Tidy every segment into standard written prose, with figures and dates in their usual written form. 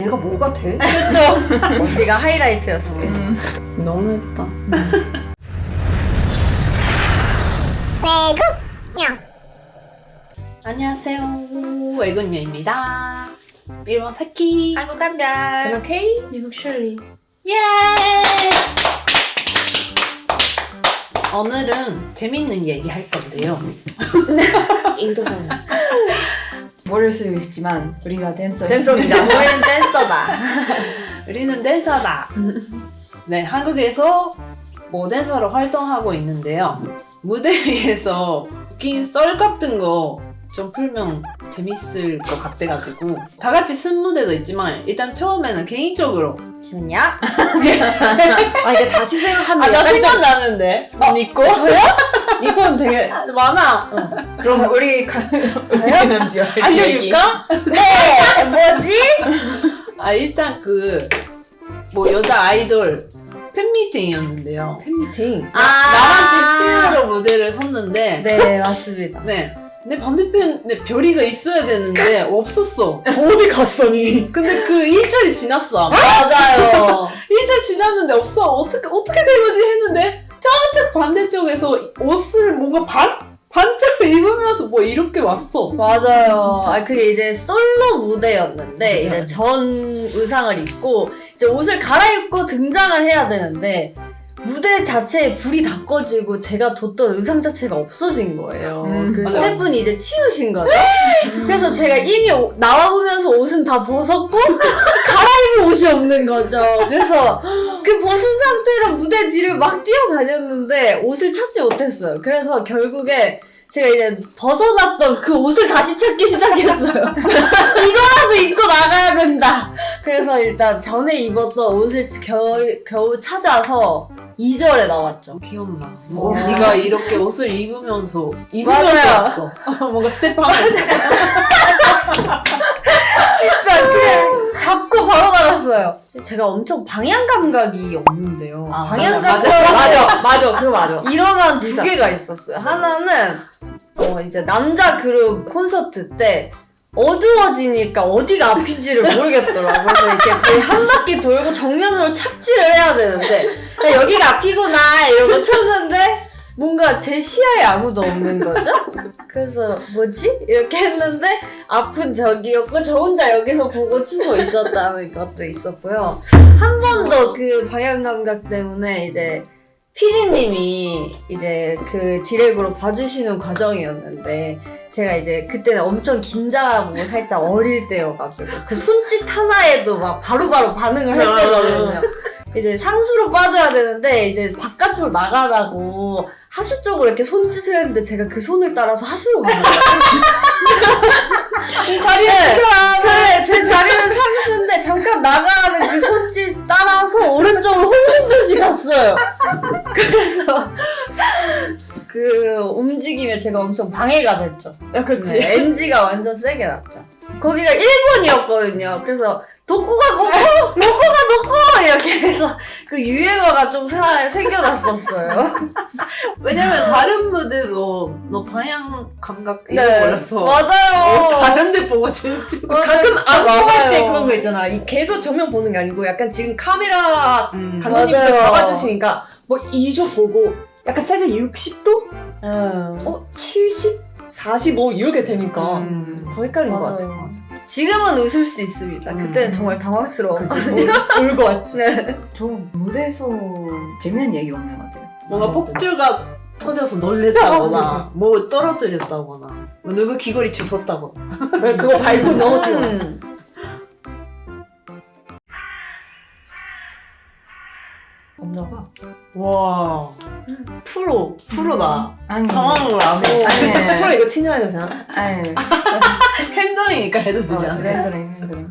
얘가 뭐가 돼? 그쵸? 언니가 하이라이트였습니다. 너무했다. 안녕하세요. 외근녀입니다. 일본 사키. 한국 한별. 그냥 K? 미국 슐리. 예! 오늘은 재밌는 얘기 할 건데요. 인도사람. 모를 수도 있지만 우리가 댄서입니다. 우리는 댄서다. 우리는 댄서다. 네, 한국에서 댄서로 활동하고 있는데요. 무대 위에서 웃긴 썰 같은 거 좀 풀면 재밌을 것 같아가지고 다 같이 쓴 무대도 있지만 일단 처음에는 개인적으로 잠시만요. 아 이게 다시 생각하면 나 약간 좀 생각나는데 니꺼? 이건 되게 많아. 그럼 우리 우리는 별 알려줄까? 네 뭐지? 일단 여자 아이돌 팬미팅이었는데요. 팬미팅. 나랑 대치로 무대를 섰는데 네 맞습니다. 네. 내 반대편에 별이가 있어야 되는데 없었어. 어디 갔어니? 근데 그 일절이 지났어. 아마. 맞아요. 일절 지났는데 없어. 어떻게 된 거지 했는데 저쪽 반대쪽에서 옷을 뭔가 반짝 입으면서 이렇게 왔어. 맞아요. 그게 이제 솔로 무대였는데 맞아, 이제 맞아. 전 의상을 입고 이제 옷을 갈아입고 등장을 해야 되는데 무대 자체에 불이 다 꺼지고 제가 뒀던 의상 자체가 없어진 거예요. 그 맞아. 스태프분이 이제 치우신 거죠. 그래서 제가 이미 나와보면서 옷은 다 벗었고 갈아입을 옷이 없는 거죠. 그래서 그 벗은 상태로 무대 뒤를 막 뛰어다녔는데 옷을 찾지 못했어요. 그래서 결국에 제가 이제 벗어놨던 그 옷을 다시 찾기 시작했어요. 이거라도 입고 나가야 된다. 그래서 일단 전에 입었던 옷을 겨우 찾아서 2절에 나왔죠. 기억나. 와. 네가 이렇게 옷을 입으면서 맞아요. 왔어. 뭔가 스텝 하면서. 진짜 그냥 잡고 바로 나갔어요. 제가 엄청 방향 감각이 없는데요. 방향 감각 맞아. 그거 맞아. 일어난 진짜. 두 개가 있었어요. 하나는 이제 남자 그룹 콘서트 때 어두워지니까 어디가 앞인지를 모르겠더라고요. 그래서 이렇게 거의 한 바퀴 돌고 정면으로 착지를 해야 되는데 여기가 앞이구나 이러고 쳤는데 뭔가 제 시야에 아무도 없는 거죠? 그래서 뭐지? 이렇게 했는데 앞은 저기였고 저 혼자 여기서 보고 추고 있었다는 것도 있었고요. 한 번 더 그 방향 감각 때문에 이제 피디님이 이제 그 디렉으로 봐주시는 과정이었는데 제가 이제 그때는 엄청 긴장하고 살짝 어릴 때여가지고 그 손짓 하나에도 막 바로바로 반응을 할 때거든요. 이제 상수로 빠져야 되는데 이제 바깥으로 나가라고 하수 쪽으로 이렇게 손짓을 했는데 제가 그 손을 따라서 하수로 가는 거예요. 이 자리를 제 자리는 상수인데 잠깐 나가라는 그 손짓 따라서 오른쪽으로 홀린 듯이 갔어요. 그래서 그 움직임에 제가 엄청 방해가 됐죠. 그렇지. 네, NG가 완전 세게 났죠. 거기가 일본이었거든요. 그래서 도쿠가 고고! 고고가 도쿠! 이렇게 해서 그 유행어가 좀 생겨났었어요. 왜냐면 다른 무대도 너 방향 감각 네. 잃어버려서 맞아요. 다른 데 보고 춤추고 가끔 진짜 안무할 때 맞아요. 그런 거 있잖아. 이 계속 정면 보는 게 아니고 약간 지금 카메라 감독님도 맞아요. 잡아주시니까 이쪽 보고 약간 살짝 60도? 70? 45 이렇게 되니까 더 헷갈린 것 같아. 맞아요. 지금은 웃을 수 있습니다. 그때는 정말 당황스러웠거든요. 울고 왔지. 네. 저 무대에서 재밌는 얘기 없는 것 같아요. 뭔가 폭주가 터져서 놀랬다거나 뭐 떨어뜨렸다거나 뭐 누구 귀걸이 주웠다거나 왜 그거 밟고 넘어지고. 없나 봐. 와 프로다. 아니 당황을 안 해. 프로 이거 칭찬해도 되나? 아니 핸드이니까 해도 되지 않을까? 랜드링.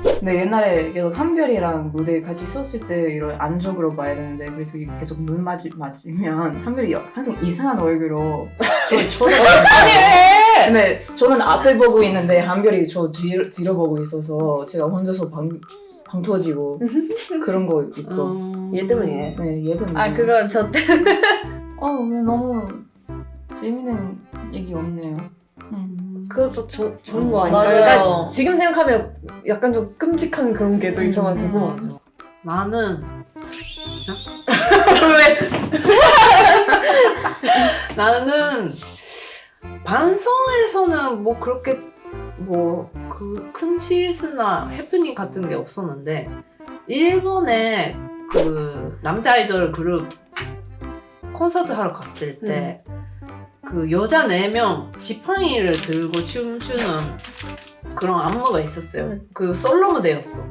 근데 옛날에 계속 한별이랑 무대 같이 썼을 때 이런 안쪽으로 봐야 되는데 그래서 계속 눈 맞으면 한별이 항상 이상한 얼굴로 저를 근데 저는 앞에 보고 있는데 한별이 저 뒤로 보고 있어서 제가 혼자서 방 터지고 그런 거 있고 얘 때문에. 네 얘는 그건 저 때. 오늘 너무 재밌는 얘기 없네요. 그것도 좋은 거 아닌가? 맞아요. 그러니까 지금 생각하면 약간 좀 끔찍한 그런 게 또 있어가지고. 나는 왜? 나는 반성에서는 뭐 그렇게 뭐 그 큰 실수나 해프닝 같은 게 없었는데 일본에 그 남자 아이돌 그룹 콘서트 하러 갔을 때 그 여자 4명 지팡이를 들고 춤추는 그런 안무가 있었어요. 그 솔로 무대였어.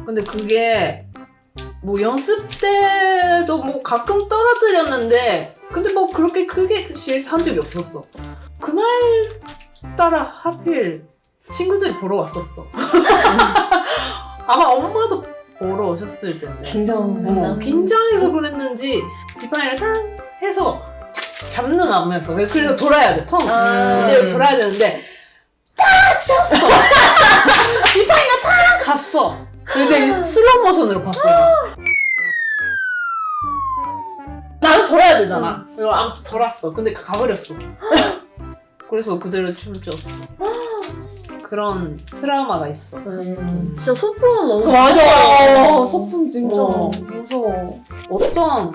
근데 그게 뭐 연습 때도 뭐 가끔 떨어뜨렸는데 근데 뭐 그렇게 크게 실수한 적이 없었어. 그날 따라 하필 친구들이 보러 왔었어. 아마 엄마도 보러 오셨을 텐데. 긴장해서 그랬는지 지팡이를 탁 해서 잡는 안무였어. 그래서 돌아야 돼. 텅 이대로 돌아야 되는데 딱 쳤어. 지팡이가 딱 갔어. 근데 슬로우 모션으로 봤어. 나도 돌아야 되잖아. 이거 아무튼 돌았어. 근데 가버렸어. 그래서 그대로 춤췄어. 그런 트라우마가 있어. 진짜 소품은 너무 맞아. 소품 진짜 어. 무서워. 어떤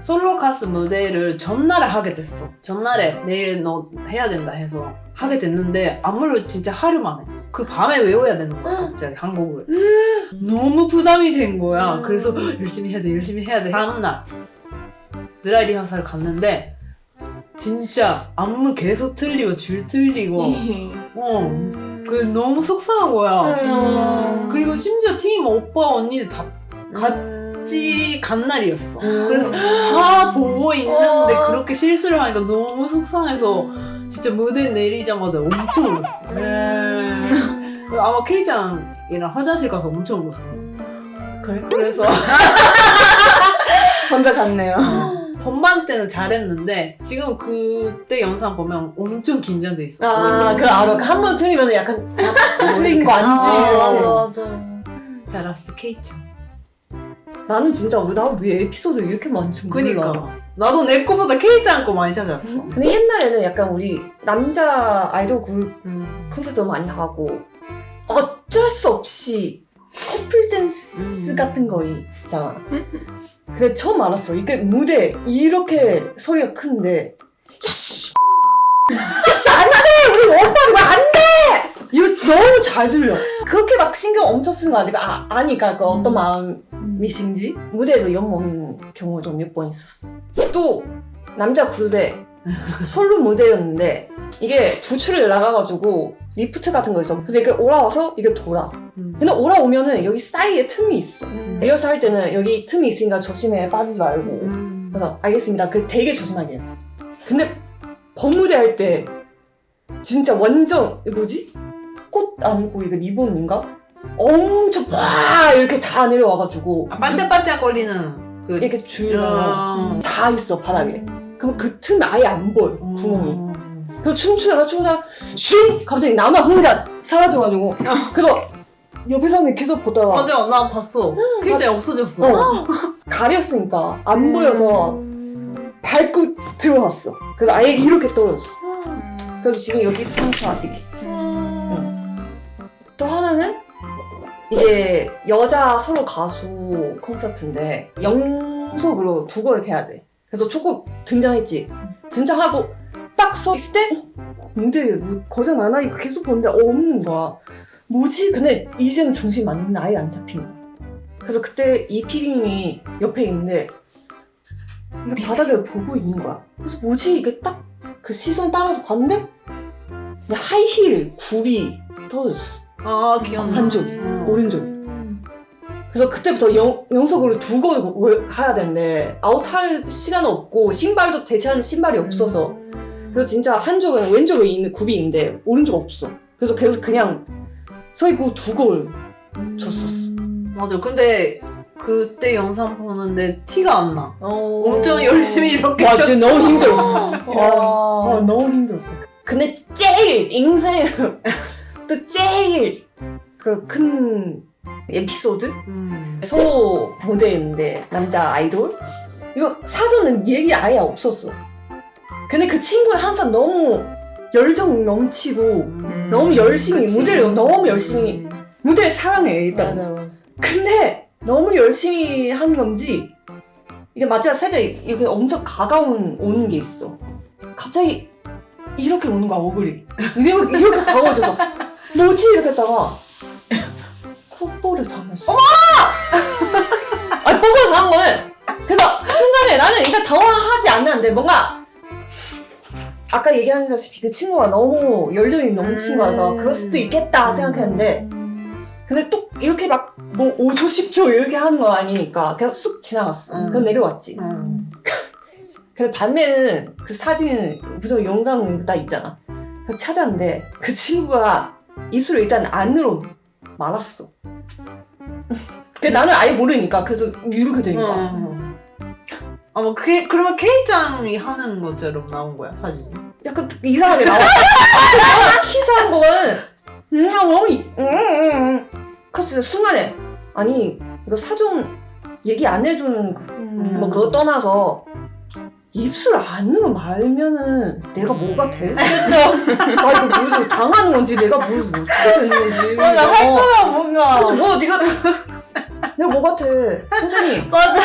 솔로 가수 무대를 전날에 하게 됐어. 전날에 내일 너 해야 된다 해서 하게 됐는데 안무를 진짜 하루 만에 그 밤에 외워야 되는 거야 갑자기 한국을. 너무 부담이 된 거야. 그래서 열심히 해야 돼. 다음날 드라이 리허설 갔는데 진짜 안무 계속 틀리고 줄 틀리고 그 너무 속상한 거야. 그리고 심지어 팀 오빠 언니들 다 같이 간 날이었어. 그래서 다 보고 있는데 그렇게 실수를 하니까 너무 속상해서 진짜 무대 내리자마자 엄청 울었어. 아마 케이짱이랑 화장실 가서 엄청 울었어. 그래서 혼자 갔네요. 본番때는 잘했는데 지금 그때 영상 보면 엄청 긴장돼 있어. 그 알아. 한 번 틀리면 약간 틀린 거 아니지. 맞아요. 잘했어 케이짱. 나는 진짜 나 왜 에피소드 이렇게 많지? 몰라. 그니까 나도 내 거보다 케이짱 거 많이 찾았어. 근데 옛날에는 약간 우리 남자 아이돌 그룹 콘서트 많이 하고 어쩔 수 없이 커플 댄스 같은 거 있잖아. 근데 처음 알았어. 이게 무대 이렇게 소리가 큰데 야씨 야씨 안돼 우리 오빠 이거 안돼 이거 너무 잘 들려. 그렇게 막 신경 엄청 쓰는 거 아니고 아니까 그 어떤 마음이신지 무대에서 욕먹는 경우도 몇 번 있었어. 또 남자 그룹에 솔로 무대였는데 이게 두 줄을 나가가지고 리프트 같은 거 있어. 그래서 이렇게 올라와서 이게 돌아. 근데 올라오면은 여기 사이에 틈이 있어. 리허설 할 때는 여기 틈이 있으니까 조심해 빠지지 말고. 그래서 알겠습니다. 그 되게 조심하게 했어. 근데 범무대 할 때 진짜 완전 뭐지? 꽃 아니고 이거 리본인가? 엄청 와 이렇게 다 내려와가지고 반짝반짝 거리는 그 이렇게 줄이 다 있어 바닥에. 그럼 그 틈이 아예 안 보여 구멍이. 그래서 춤추다가 슝! 갑자기 나만 혼자 사라져가지고 그래서 옆에 사람이 계속 보다가 맞아 나 봤어. 케이짱이 없어졌어. 가렸으니까 안 보여서 밟고 들어갔어. 그래서 아예 이렇게 떨어졌어. 그래서 지금 여기 상처 아직 있어. 또 하나는 이제 여자 솔로 가수 콘서트인데 영속으로 두 곡을 해야 돼. 그래서 첫 곡 등장했지. 등장하고 딱 서 있을 때 무대에 거장 안 하니까 계속 보는데 없는 거야. 뭐지? 근데 이제는 중심 맞는데 아예 안 잡히는 거야. 그래서 그때 이피디님이 옆에 있는데 이게 바닥을 보고 있는 거야. 그래서 뭐지? 이게 딱 그 시선 따라서 봤는데 그냥 하이힐 굽이 떨어졌어. 아 기억나. 한쪽이 오른쪽. 그래서 그때부터 영속으로 두 곡을 해야 되는데 아웃할 시간 없고 신발도 대체하는 신발이 없어서 그래서 진짜 한쪽은 왼쪽으로 있는 굽이 있는데 오른쪽 없어. 그래서 계속 그냥 서 있고 두 곡을 줬었어. 맞아. 근데 그때 영상 보는데 티가 안 나. 엄청 열심히 이렇게 맞아, 쳤어. 너무 힘들었어. 너무 힘들었어. 근데 제일 인생 또 제일 그 큰 에피소드? 솔로 무대인데 남자 아이돌? 이거 사전은 얘기 아예 없었어. 근데 그 친구는 항상 너무 열정 넘치고 너무 열심히 그치. 무대를 너무 열심히 무대를 사랑해 일단. 맞아. 근데 너무 열심히 한 건지 이게 마지막 살짝 이렇게 엄청 가까운 오는 게 있어. 갑자기 이렇게 오는 거야 얼굴이. 이렇게 가까워져서 뭐지 이렇게 했다가 뽀뽀를 당했어. 아니 뽀뽀를 당한 거는 그래서 순간에 나는 일단 당황하지 않으면 안 돼. 뭔가 아까 얘기하셨다시피 그 친구가 너무 열정이 넘친 거라서 그럴 수도 있겠다 생각했는데 근데 또 이렇게 막 뭐 5초 10초 이렇게 하는 거 아니니까 그냥 쑥 지나갔어. 그럼 내려왔지. 그래 반면은 그 사진 무조건 영상 다 있잖아. 그래서 찾았는데 그 친구가 입술을 일단 안으로 말았어. 그 나는 아예 모르니까 그래서 이렇게 되니까. 뭐 그러면 K짱이 하는 것처럼 나온 거야 사진이. 약간 이상하게 나와. 키스한 거는 너무 그래서 순간에 아니 이거 사전 얘기 안 해주는 뭐 그거 떠나서 입술 안으로 말면은 내가 뭐가 돼? 그죠? 나 이거 무슨 당하는 건지 내가 뭘 어떻게 됐는지. 뭔가 할 거야 뭔가. 그래서 뭐 네가 내가 뭐 같아? 선생님 맞아.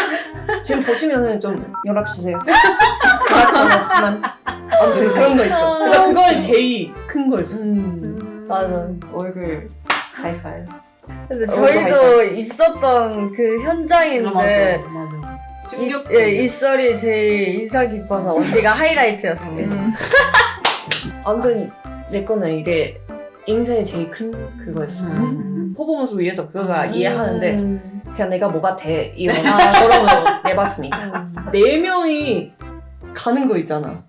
지금 보시면은 좀 연락 주세요. 연락처는 없지만 아무튼 그런 거 있어. 그러니까 그걸 제일 큰 거였어. 맞아. 얼굴 하이파이브. 근데 저희도 있었던 그 현장인데 맞아. 이썰이 제일 인상 깊어서 언니가 하이라이트였어요. 아무튼 내 거는 이게 인생의 제일 큰 그거였어. 퍼포먼스 위해서 그거가 이해하는데 그냥 내가 뭐가 돼 이런 저런 내봤습니다. 4명이 가는 거 있잖아.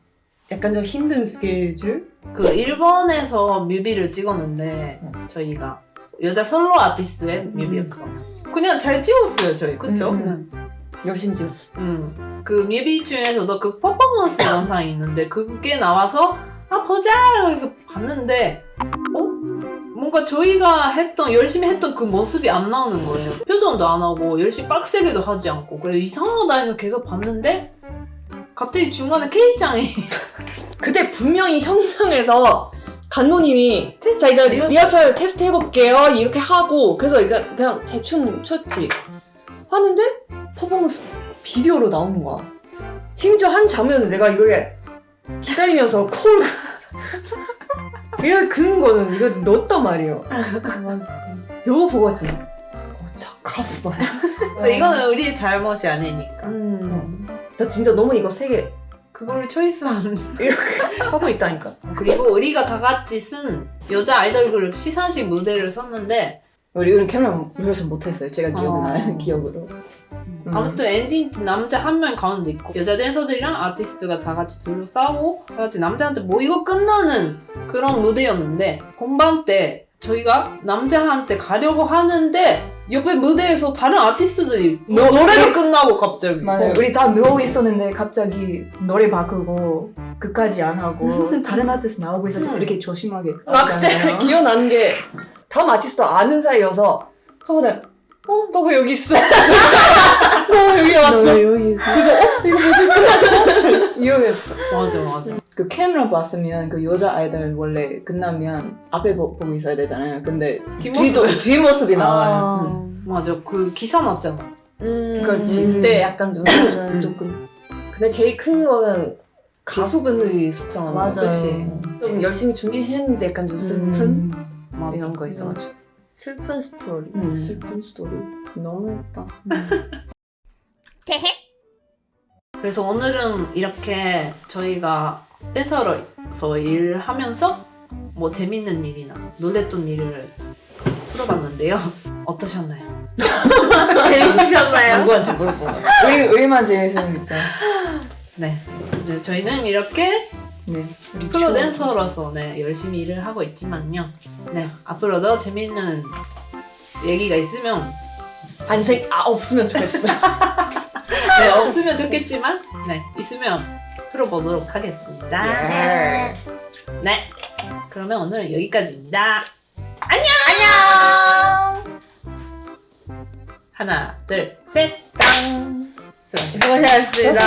약간 좀 힘든 스케줄? 그 일본에서 뮤비를 찍었는데 저희가 여자 솔로 아티스트의 뮤비였어. 그냥 잘 찍었어요 저희. 그쵸? 열심히 찍었어. 그 뮤비 중에서도 그 퍼포먼스 영상이 있는데 그게 나와서 보자 해서 봤는데 뭔가 저희가 열심히 했던 그 모습이 안 나오는 거예요. 표정도 안 하고 열심히 빡세게도 하지 않고 그래서 이상하다 해서 계속 봤는데 갑자기 중간에 K짱이 그때 분명히 현장에서 감독님이 자 이제 리허설 테스트 해볼게요 이렇게 하고 그래서 그냥 대충 쳤지 하는데 퍼포먼스 비디오로 나오는 거야. 심지어 한 장면은 내가 이거에 기다리면서 코를 이렇게 그은 거는 이거 넣었단 말이에요. 이거 보고 진짜 잠깐만. 근데 이거는 우리의 잘못이 아니니까 나 진짜 너무 이거 3개 그거를 초이스하는 이렇게 하고 있다니까. 그리고 우리가 다 같이 쓴 여자 아이돌 그룹 시상식 무대를 섰는데 우리는 캠era 리허설 못했어요. 제가 기억나는 기억으로. 아무튼 엔딩 남자 한 명 가운데 있고 여자 댄서들이랑 아티스트가 다 같이 둘러싸고 다 같이 남자한테 모이고 끝나는 그런 무대였는데 본番때 저희가 남자한테 가려고 하는데 옆에 무대에서 다른 아티스트들이 노래가 끝나고 갑자기 맞아요. 우리 다 누워 있었는데 갑자기 노래 바꾸고 끝까지 안 하고 다른 아티스트 나오고 있을 때 이렇게 조심하게. 나 그때 기억나는 게 다음 아티스트 아는 사이여서 저번에 너 왜 여기 있어? 너 왜 여기 왔어? 그래서 이거 뭐지 끝났어? 이러겠어. 맞아 그 캠era 봤으면 그 여자 아이돌 원래 끝나면 앞에 보고 있어야 되잖아요. 근데 뒷모습이 나와요. 맞아 그 기사 났잖아. 그렇지. 그때 약간 좀 조금. 근데 제일 큰 거는 가수분들이 속상한 거. 맞아요. 그치? 좀 열심히 준비했는데 약간 좀 슬픈 맞아. 이런 거 있어가지고. 슬픈 스토리. 슬픈 스토리. 너무했다. 그래서 오늘은 이렇게 저희가 댄서로서 일을 하면서 뭐 재밌는 일이나 놀랬던 일을 풀어봤는데요. 어떠셨나요? 재밌으셨나요? 누구한테 물어본 거야? 우리만 재밌으니까. 네. 저희는 이렇게 네. 프로 댄서로서 네, 열심히 일을 하고 있지만요. 네, 앞으로도 재밌는 얘기가 있으면 없으면 좋겠어. 네, 없으면 좋겠지만 네, 있으면 풀어보도록 하겠습니다. 네. 네. 그러면 오늘은 여기까지입니다. 안녕. 하나, 둘, 셋. 짱. 수고하셨습니다.